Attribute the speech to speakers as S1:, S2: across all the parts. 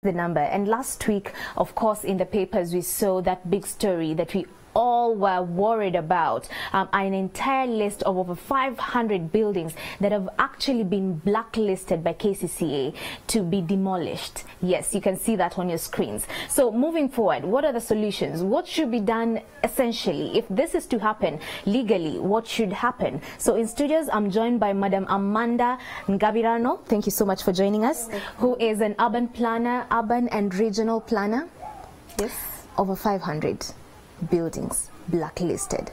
S1: the number. And last week, of course, in the papers we saw that big story that we all were worried about, an entire list of over 500 buildings that have actually been blacklisted by KCCA to be demolished. Yes, you can see that on your screens. So moving forward, what are the solutions? What should be done essentially? If this is to happen legally, what should happen? So in studios, I'm joined by Madam Amanda Ngabirano. Thank you so much for joining us, who is an urban planner, urban and regional planner.
S2: Yes.
S1: Over 500 buildings blacklisted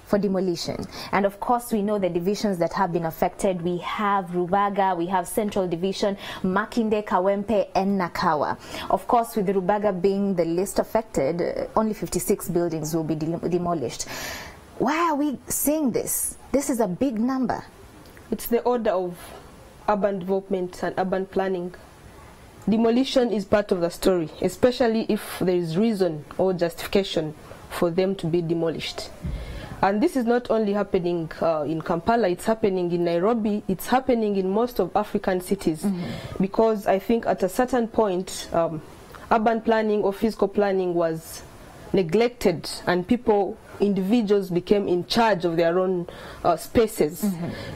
S1: for demolition. And of course, we know the divisions that have been affected. We have Rubaga, we have Central Division, Makinde, Kawempe, and Nakawa. Of course, with Rubaga being the least affected, only 56 buildings will be demolished. Why are we saying this? This is a big number.
S2: It's the order of urban development and urban planning. Demolition is part of the story, especially if there is reason or justification for them to be demolished. And this is not only happening in Kampala, it's happening in Nairobi, it's happening in most of African cities. Because I think at a certain point, urban planning or physical planning was neglected and individuals became in charge of their own spaces.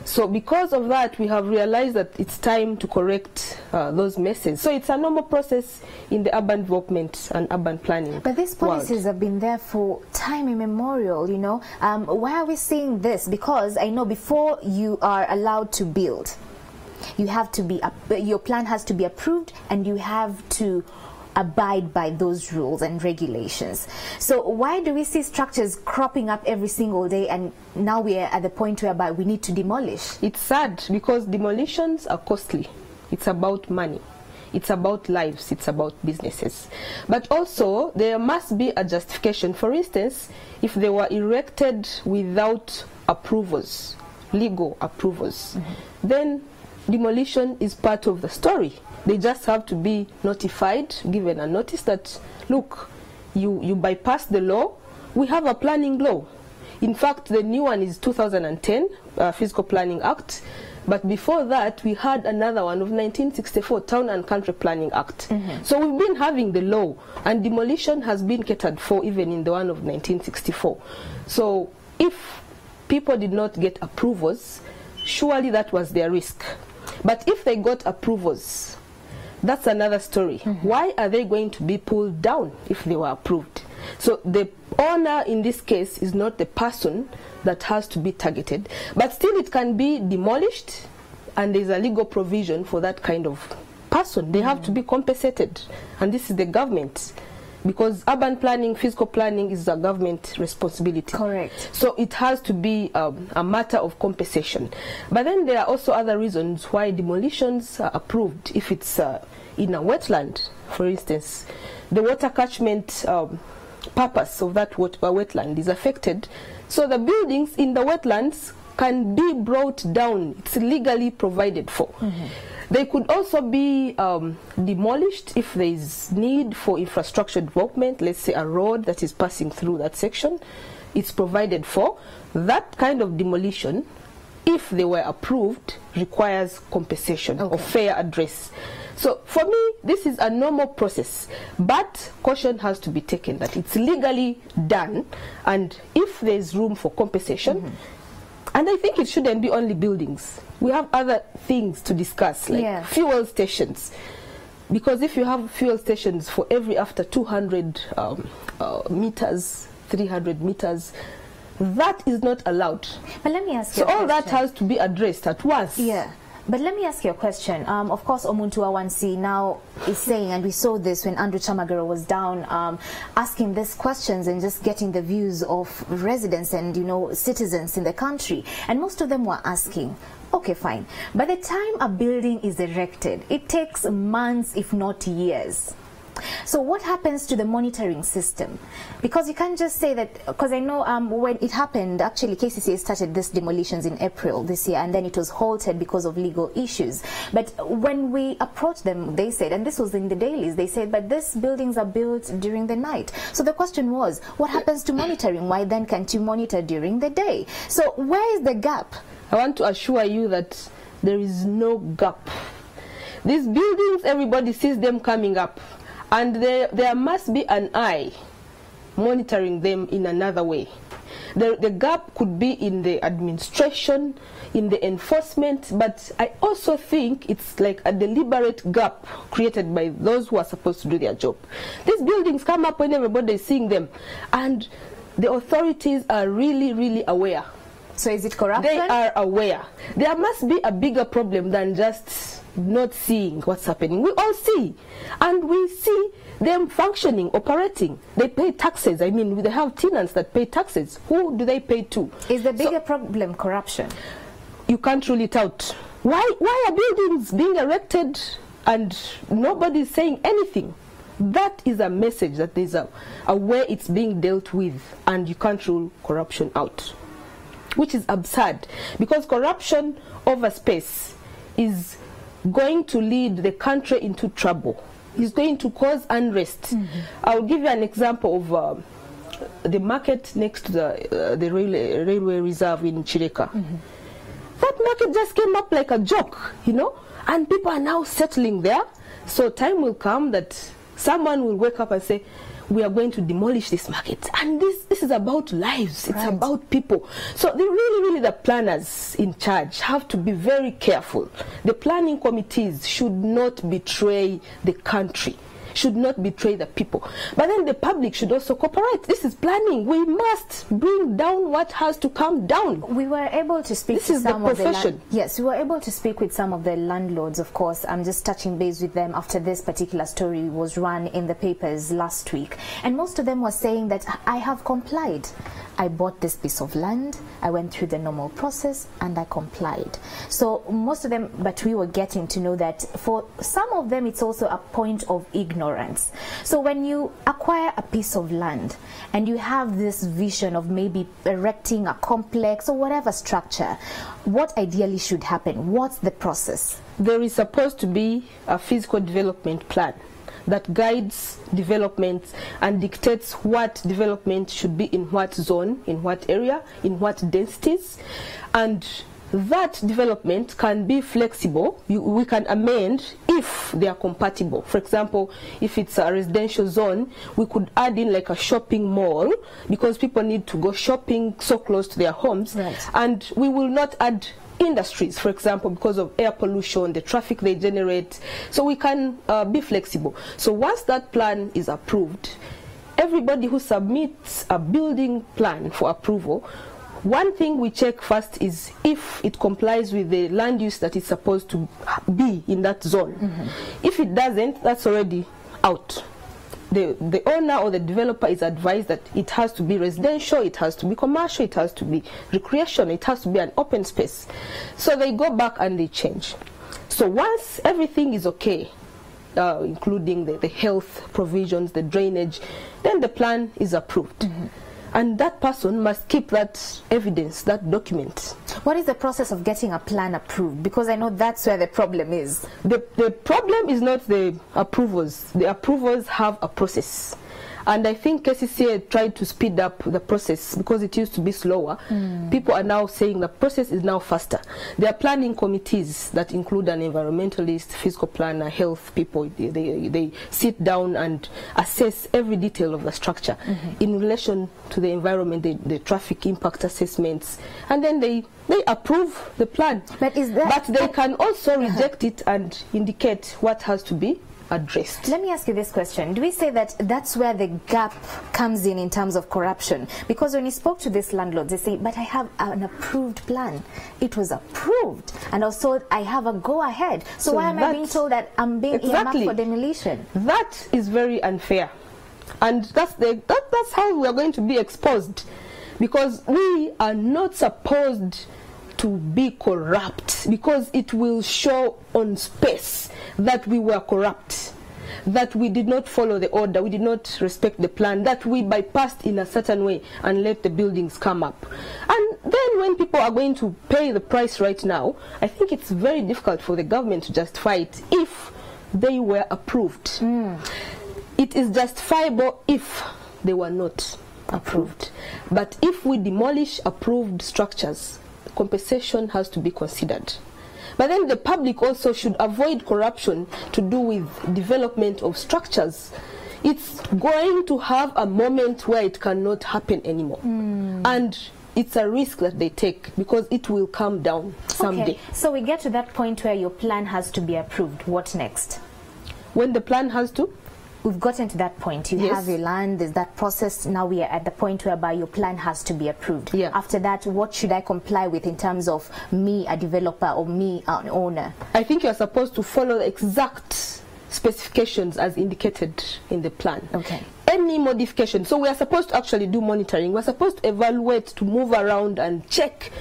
S2: So because of that, we have realized that it's time to correct those messes. So it's a normal process in the urban development and urban planning.
S1: But these policies have been there for time immemorial, you know. Why are we seeing this? Because I know before you are allowed to build, you have to be, your plan has to be approved and you have to abide by those rules and regulations. So why do we see structures cropping up every single day and now we are at the point whereby we need to demolish?
S2: It's sad because demolitions are costly. It's about money. It's about lives. It's about businesses. But also there must be a justification. For instance, if they were erected without approvals, legal approvals, then demolition is part of the story. They just have to be notified, given a notice that, look, you bypassed the law. We have a planning law. In fact, the new one is 2010, Physical Planning Act. But before that, we had another one of 1964, Town and Country Planning Act. So we've been having the law, and demolition has been catered for even in the one of 1964. So if people did not get approvals, surely that was their risk. But if they got approvals, that's another story. Why are they going to be pulled down if they were approved? So the owner in this case is not the person that has to be targeted, but still it can be demolished and there's a legal provision for that kind of person. They have to be compensated, and this is the government, because urban planning, physical planning is a government responsibility.
S1: Correct.
S2: So it has to be a matter of compensation. But then there are also other reasons why demolitions are approved. If it's in a wetland, for instance, the water catchment purpose of that wetland is affected. So the buildings in the wetlands can be brought down. It's legally provided for. They could also be demolished if there is need for infrastructure development, let's say a road that is passing through that section. It's provided for. That kind of demolition, if they were approved, requires compensation or fair address. So for me, this is a normal process, but caution has to be taken that it's legally done, and if there is room for compensation, and I think it shouldn't be only buildings. We have other things to discuss, like fuel stations. Because if you have fuel stations for every after 200 meters, 300 meters, that is not allowed.
S1: But let me ask you
S2: So all that has to be addressed at once.
S1: Yeah. But let me ask you a question. Of course, Omuntu Awansi now is saying, and we saw this when Andrew Chamagero was down, asking these questions and just getting the views of residents and, you know, citizens in the country. And most of them were asking, okay, fine. By the time a building is erected, it takes months, if not years. So what happens to the monitoring system? Because you can't just say that, because I know when it happened, actually KCCA started this demolitions in April this year, and then it was halted because of legal issues. But when we approached them, they said, and this was in the dailies, they said, but these buildings are built during the night. So the question was, what happens to monitoring? Why then can't you monitor during the day? So where is the gap?
S2: I want to assure you that there is no gap. These buildings, everybody sees them coming up. And there must be an eye monitoring them in another way. The gap could be in the administration, in the enforcement, but I also think it's like a deliberate gap created by those who are supposed to do their job. These buildings come up when everybody is seeing them, and the authorities are really, really aware.
S1: So is it corruption?
S2: They are aware. There must be a bigger problem than just not seeing what's happening. We all see, and we see them functioning, operating. They pay taxes. I mean, they have tenants that pay taxes. Who do they pay to?
S1: Is the bigger problem corruption?
S2: You can't rule it out. Why are buildings being erected and nobody is saying anything? That is a message that there's a way it's being dealt with, and you can't rule corruption out, which is absurd, because corruption over space is going to lead the country into trouble. It's going to cause unrest. I'll give you an example of the market next to the railway reserve in Chireka. That market just came up like a joke, you know, and people are now settling there. So time will come that someone will wake up and say, we are going to demolish this market. And this is about lives. It's about people. So really the planners in charge have to be very careful. The planning committees should not betray the country, should not betray the people. But then the public should also cooperate. This is planning. We must bring down what has to come down.
S1: We were able to speak to some of the yes, we were able to speak with some of the landlords, of course. I'm just touching base with them after this particular story was run in the papers last week. And most of them were saying that I have complied. I bought this piece of land, I went through the normal process, and I complied. So most of them, but we were getting to know that for some of them it's also a point of ignorance. So when you acquire a piece of land and you have this vision of maybe erecting a complex or whatever structure, what ideally should happen? What's the process?
S2: There is supposed to be a physical development plan that guides development and dictates what development should be in what zone, in what area, in what densities. And that development can be flexible. We can amend if they are compatible. For example, if it's a residential zone, we could add in like a shopping mall, because people need to go shopping so close to their homes.
S1: Right.
S2: And we will not add industries, for example, because of air pollution, the traffic they generate. So we can be flexible. So once that plan is approved, everybody who submits a building plan for approval, one thing we check first is if it complies with the land use that is supposed to be in that zone. If it doesn't, that's already out. The owner or the developer is advised that it has to be residential, it has to be commercial, it has to be recreation, it has to be an open space. So they go back and they change. So once everything is okay, including the health provisions, the drainage, then the plan is approved. And that person must keep that evidence, that document.
S1: What is the process of getting a plan approved? Because I know that's where the problem is.
S2: The problem is not the approvals. The approvals have a process. And I think KCCA tried to speed up the process because it used to be slower. People are now saying the process is now faster. There are planning committees that include an environmentalist, physical planner, health people. They sit down and assess every detail of the structure in relation to the environment, the traffic impact assessments, and then they approve the plan.
S1: But they
S2: can also reject it and indicate what has to be addressed.
S1: Let me ask you this question. Do we say that that's where the gap comes in terms of corruption? Because when you spoke to this landlord, they say, but I have an approved plan. It was approved. And also I have a go-ahead. So why am I being told that I'm being earmarked for demolition?
S2: That is very unfair. And that's how we are going to be exposed. Because we are not supposed to be corrupt, because it will show on space that we were corrupt, that we did not follow the order, we did not respect the plan, that we bypassed in a certain way and let the buildings come up. And then when people are going to pay the price right now, I think it's very difficult for the government to justify it if they were approved. It is justifiable if they were not approved. But if we demolish approved structures, compensation has to be considered. But then the public also should avoid corruption to do with development of structures. It's going to have a moment where it cannot happen anymore. And it's a risk that they take because it will come down someday.
S1: Okay, so we get to that point where your plan has to be approved. What next?
S2: When the plan has to?
S1: We've gotten to that point. You have your land, there's that process. Now we are at the point whereby your plan has to be approved.
S2: Yeah.
S1: After that, what should I comply with in terms of me, a developer, or me, an owner?
S2: I think you're supposed to follow the exact specifications as indicated in the plan.
S1: Okay.
S2: Any modification. So we are supposed to actually do monitoring. We're supposed to evaluate, to move around and check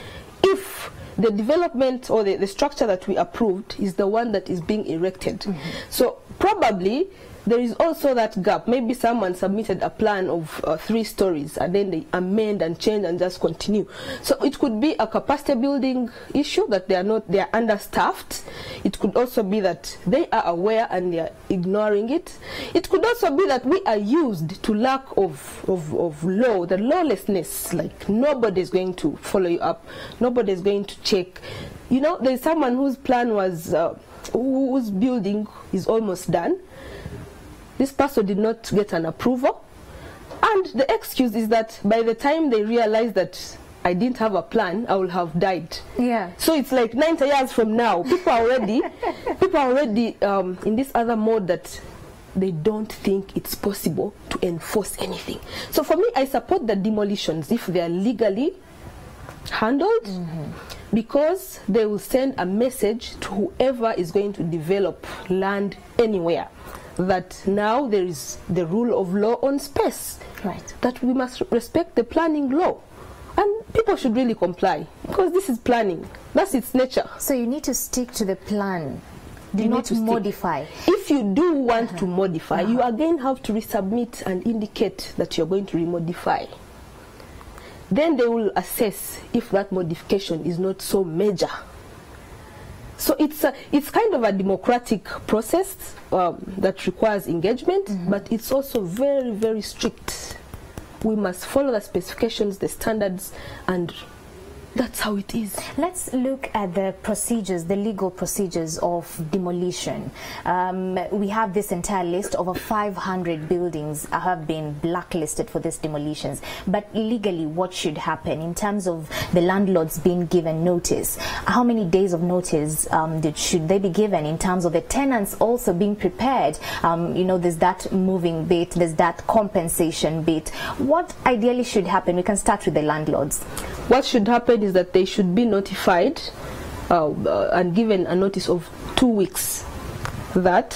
S2: if the development or the structure that we approved is the one that is being erected. So probably there is also that gap. Maybe someone submitted a plan of 3 stories and then they amend and change and just continue. So it could be a capacity building issue that they are understaffed. It could also be that they are aware and they are ignoring it. It could also be that we are used to lack of law, the lawlessness, like nobody is going to follow you up, nobody is going to check. You know, there's someone whose plan was, whose building is almost done. This person did not get an approval, and the excuse is that by the time they realize that I didn't have a plan, I will have died.
S1: Yeah.
S2: So it's like 90 years from now, people are already in this other mode that they don't think it's possible to enforce anything. So for me, I support the demolitions if they are legally handled, because they will send a message to whoever is going to develop land anywhere, that now there is the rule of law on space,
S1: right?
S2: That we must respect the planning law, and people should really comply because this is planning. That's its nature.
S1: So you need to stick to the plan. Do not modify.
S2: If you do want to modify, you again have to resubmit and indicate that you're going to remodify. Then they will assess if that modification is not so major. So it's kind of a democratic process that requires engagement, but it's also very, very strict. We must follow the specifications, the standards, and that's how it is.
S1: Let's look at the procedures, the legal procedures of demolition. We have this entire list. Over 500 buildings have been blacklisted for these demolitions. But legally, what should happen in terms of the landlords being given notice? How many days of notice should they be given in terms of the tenants also being prepared? You know, there's that moving bit, there's that compensation bit. What ideally should happen? We can start with the landlords.
S2: What should happen is that they should be notified and given a notice of 2 weeks that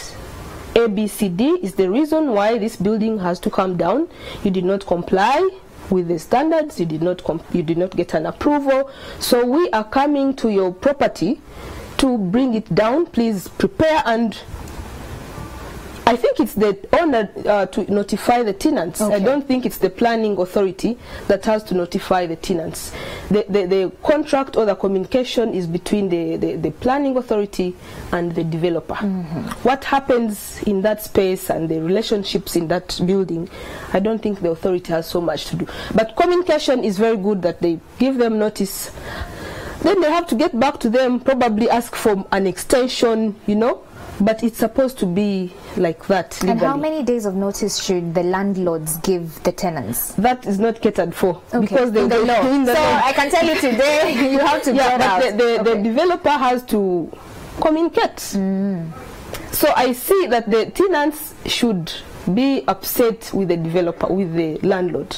S2: ABCD is the reason why this building has to come down. You did not comply with the standards, you did not get an approval, so we are coming to your property to bring it down. Please prepare. And I think it's the owner to notify the tenants. Okay. I don't think it's the planning authority that has to notify the tenants. The contract or the communication is between the planning authority and the developer. What happens in that space and the relationships in that building, I don't think the authority has so much to do. But communication is very good, that they give them notice. Then they have to get back to them, probably ask for an extension, you know. But it's supposed to be like that legally.
S1: And how many days of notice should the landlords give the tenants?
S2: That is not catered for, because
S1: in the law. So I can tell you today, you have to get out.
S2: The developer has to communicate. So I see that the tenants should be upset with the developer, with the landlord.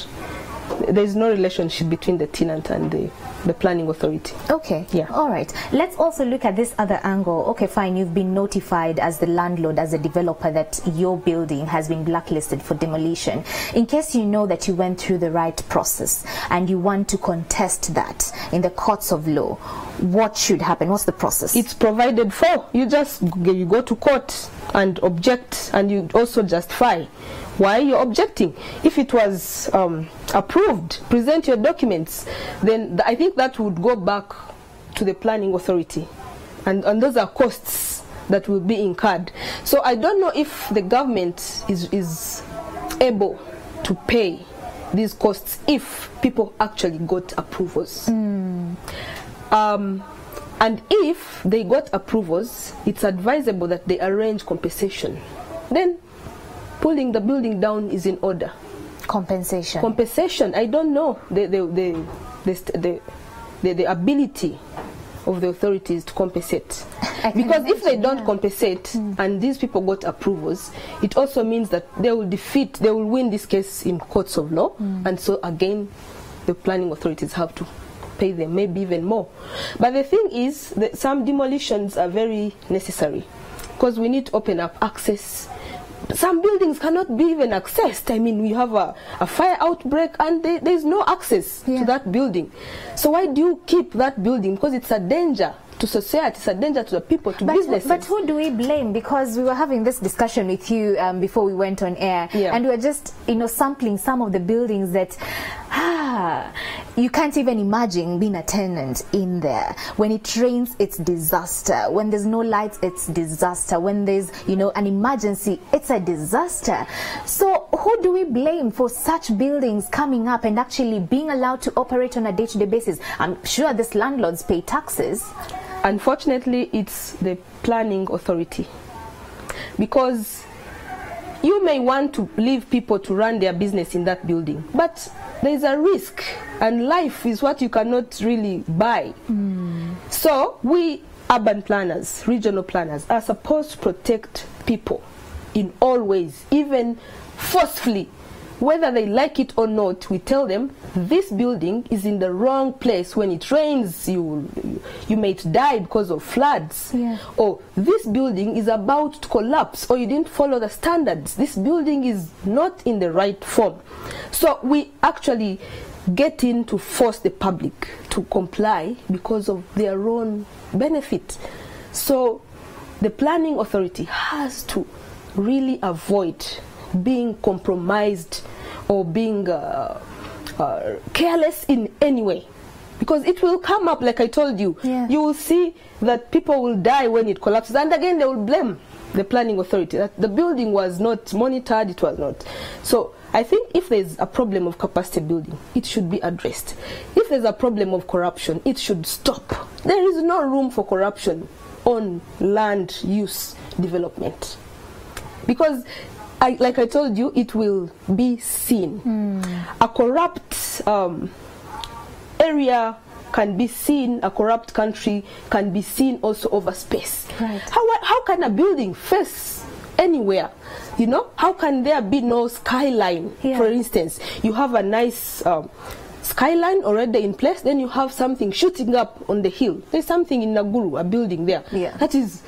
S2: There is no relationship between the tenant and the planning authority.
S1: Okay.
S2: Yeah.
S1: All right. Let's also look at this other angle. Okay, fine. You've been notified as the landlord, as a developer, that your building has been blacklisted for demolition. In case you know that you went through the right process and you want to contest that in the courts of law, what should happen? What's the process?
S2: It's provided for. You go to court and object, and you also justify why you're objecting. If it was approved, present your documents, then I think that would go back to the planning authority, and those are costs that will be incurred. So I don't know if the government is able to pay these costs if people actually got approvals. And if they got approvals, it's advisable that they arrange compensation. Then pulling the building down is in order.
S1: Compensation,
S2: I don't know the ability of the authorities to compensate. Because if they don't compensate and these people got approvals, it also means that they will win this case in courts of law, and so again the planning authorities have to pay them, maybe even more. But the thing is that some demolitions are very necessary because we need to open up access. Some buildings cannot be even accessed. I mean, we have a fire outbreak and there's no access to that building. So why do you keep that building? Because it's a danger to society, it's a danger to the people, to businesses.
S1: But who do we blame? Because we were having this discussion with you before we went on air, and we were just, sampling some of the buildings that you can't even imagine being a tenant in there. When it rains, it's disaster. When there's no lights, it's disaster. When there's, an emergency, it's a disaster. So who do we blame for such buildings coming up and actually being allowed to operate on a day-to-day basis? I'm sure these landlords pay taxes.
S2: Unfortunately, it's the planning authority, because you may want to leave people to run their business in that building, but there is a risk, and life is what you cannot really buy. So we urban planners, regional planners, are supposed to protect people in all ways, even forcefully. Whether they like it or not, we tell them this building is in the wrong place. When it rains, you may die because of floods. Or this building is about to collapse, or you didn't follow the standards. This building is not in the right form. So we actually get in to force the public to comply because of their own benefit. So the planning authority has to really avoid being compromised or being careless in any way, because it will come up, like I told you. You will see that people will die when it collapses, and again they will blame the planning authority that the building was not monitored, it was not. So I think if there's a problem of capacity building, it should be addressed. If there's a problem of corruption, it should stop. There is no room for corruption on land use development, because like I told you, it will be seen. A corrupt area can be seen, a corrupt country can be seen also over space. How can a building face anywhere? How can there be no skyline? For instance, you have a nice skyline already in place, then you have something shooting up on the hill. There's something in Naguru, a building there, that is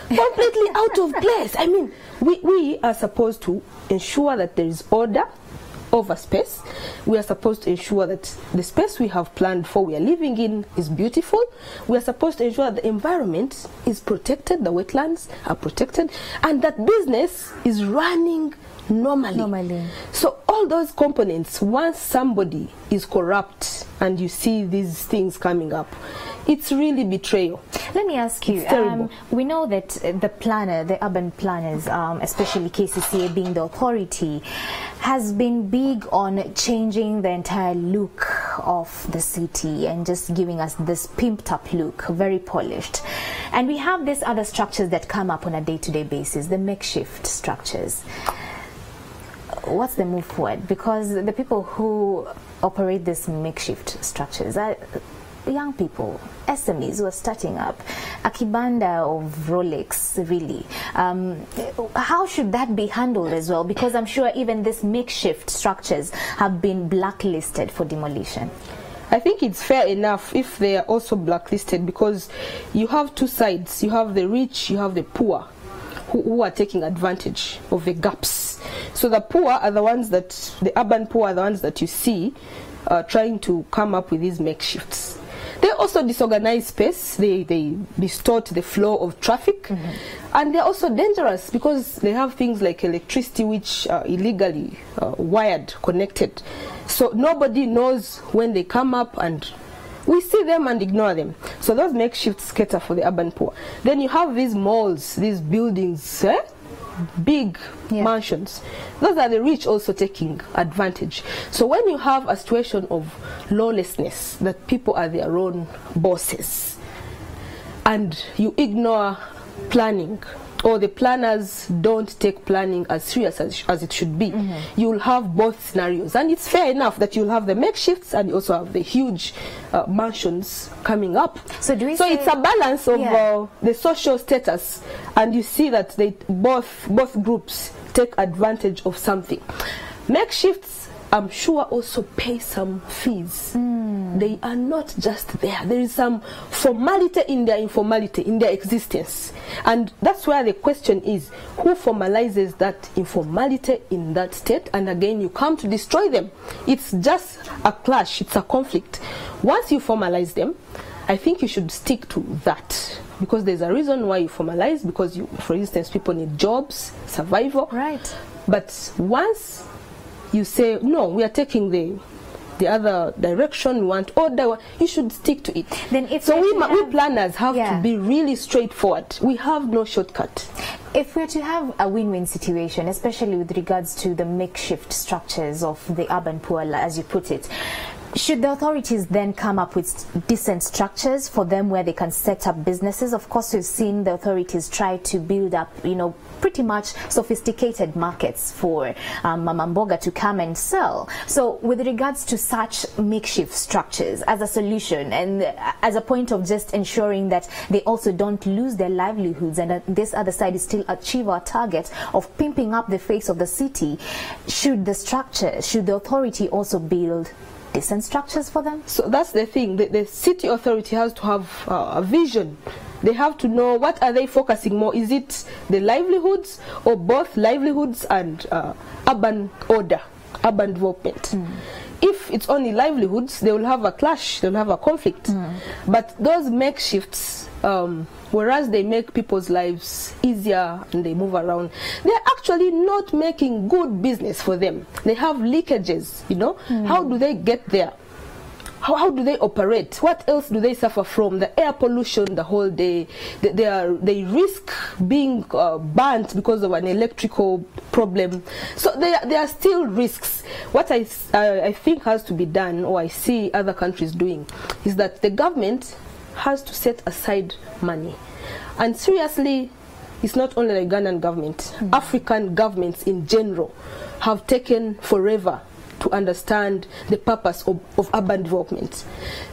S2: completely out of place. I mean, we are supposed to ensure that there is order over space. We are supposed to ensure that the space we have planned for, we are living in, is beautiful. We are supposed to ensure that the environment is protected, the wetlands are protected, and that business is running normally. So all those components, once somebody is corrupt and you see these things coming up, it's really betrayal.
S1: Let me ask you, we know that the planner, the urban planners, especially KCCA being the authority, has been big on changing the entire look of the city and just giving us this pimped up look, very polished. And we have these other structures that come up on a day-to-day basis, the makeshift structures. What's the move forward? Because the people who operate these makeshift structures are young people, SMEs who are starting up, a kibanda of Rolex, really. How should that be handled as well? Because I'm sure even these makeshift structures have been blacklisted for demolition.
S2: I think it's fair enough if they are also blacklisted, because you have two sides. You have the rich, you have the poor, who are taking advantage of the gaps. So the poor are the ones that, the urban poor are the ones that you see trying to come up with these makeshifts. They also disorganize space, they distort the flow of traffic, and they're also dangerous because they have things like electricity which are illegally wired, connected. So nobody knows when they come up, and we see them and ignore them. So those makeshifts cater for the urban poor. Then you have these malls, these buildings, big mansions. Those are the rich also taking advantage. So when you have a situation of lawlessness, that people are their own bosses, and you ignore planning, or the planners don't take planning as serious as it should be, you'll have both scenarios. And it's fair enough that you'll have the makeshifts and you also have the huge mansions coming up. So it's a balance of the social status, and you see that both groups take advantage of something. Makeshifts, I'm sure, also pay some fees. They are not just there. There is some formality in their informality, in their existence. And that's where the question is, who formalizes that informality in that state? And again, you come to destroy them. It's just a clash, it's a conflict. Once you formalize them, I think you should stick to that. Because there's a reason why you formalize, because, for instance, people need jobs, survival.
S1: Right.
S2: But once you say, no, we are taking the other direction, we want order, you should stick to it. Then we planners have to be really straightforward. We have no shortcut.
S1: If we're to have a win-win situation, especially with regards to the makeshift structures of the urban poor, as you put it, should the authorities then come up with decent structures for them where they can set up businesses? Of course, we've seen the authorities try to build up, pretty much sophisticated markets for Mama Mboga to come and sell. So with regards to such makeshift structures as a solution and as a point of just ensuring that they also don't lose their livelihoods, and this other side is still achieve our target of pimping up the face of the city, should the authority also build decent structures for them? So
S2: that's the thing. The city authority has to have a vision. They have to know what are they focusing more. Is it the livelihoods, or both livelihoods and urban order, urban development? If it's only livelihoods, they will have a clash, they will have a conflict. But those makeshifts, whereas they make people's lives easier and they move around, they're actually not making good business for them. They have leakages, How do they get there? How do they operate? What else do they suffer from? The air pollution the whole day. They risk being burnt because of an electrical problem. So there are still risks. What I think has to be done, or I see other countries doing, is that the government has to set aside money. And seriously, it's not only the Ugandan government. African governments in general have taken forever to understand the purpose of urban development.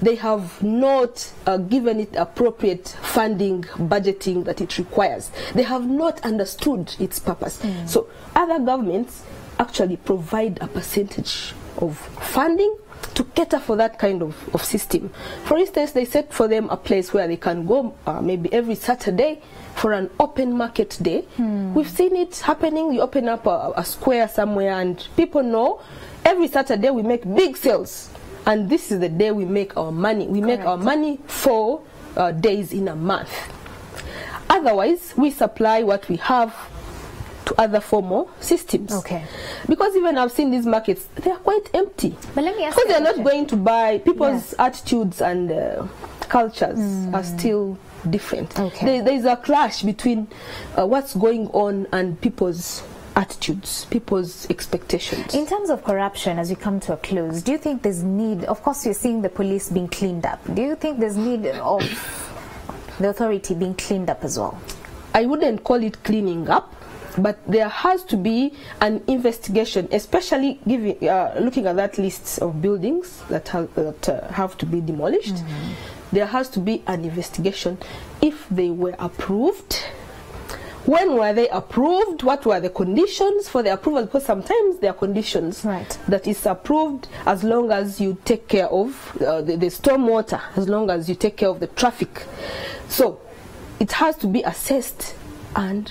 S2: They have not given it appropriate funding, budgeting that it requires. They have not understood its purpose. So other governments actually provide a percentage of funding to cater for that kind of system. For instance, they set for them a place where they can go maybe every Saturday for an open market day. We've seen it happening. You open up a square somewhere and people know every Saturday we make big sales, and this is the day we make our money. We make our money 4 days in a month. Otherwise, we supply what we have to other formal systems. Because even I've seen these markets, they are quite empty.
S1: But let me ask
S2: you, they're not going to buy. People's attitudes and cultures are still different. There's a clash between what's going on and people's attitudes, people's expectations.
S1: In terms of corruption, as we come to a close, do you think there's need, of course you're seeing the police being cleaned up, do you think there's need of the authority being cleaned up as well?
S2: I wouldn't call it cleaning up, but there has to be an investigation, especially looking at that list of buildings that have to be demolished. There has to be an investigation if they were approved. When were they approved? What were the conditions for the approval? Because sometimes there are conditions that is approved as long as you take care of the storm water, as long as you take care of the traffic. So it has to be assessed, and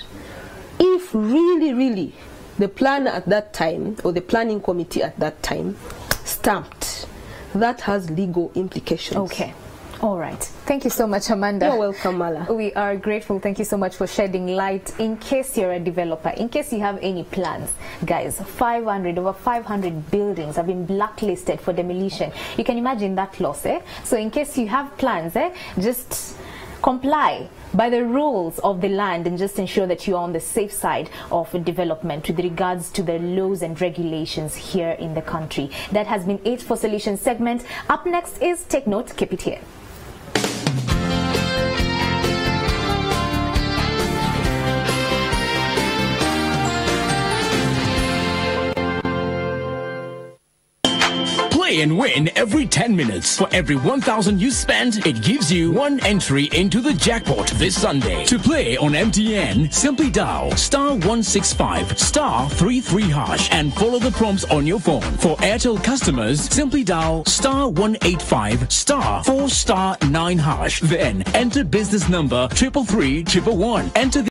S2: if really the planner at that time or the planning committee at that time stamped, that has legal implications.
S1: All right. Thank you so much, Amanda.
S2: You're welcome, Mala.
S1: We are grateful. Thank you so much for shedding light. In case you're a developer, in case you have any plans, guys, over 500 buildings have been blacklisted for demolition. You can imagine that loss, So in case you have plans, just comply by the rules of the land and just ensure that you are on the safe side of development with regards to the laws and regulations here in the country. That has been it for Solution segment. Up next is Take Note. Keep it here.
S3: Play and win every 10 minutes. For every 1,000 you spend, it gives you 1 entry into the jackpot this Sunday. To play on MTN, simply dial *165 *33# and follow the prompts on your phone. For Airtel customers, simply dial *185 *4*9#. Then enter business number 33311. Enter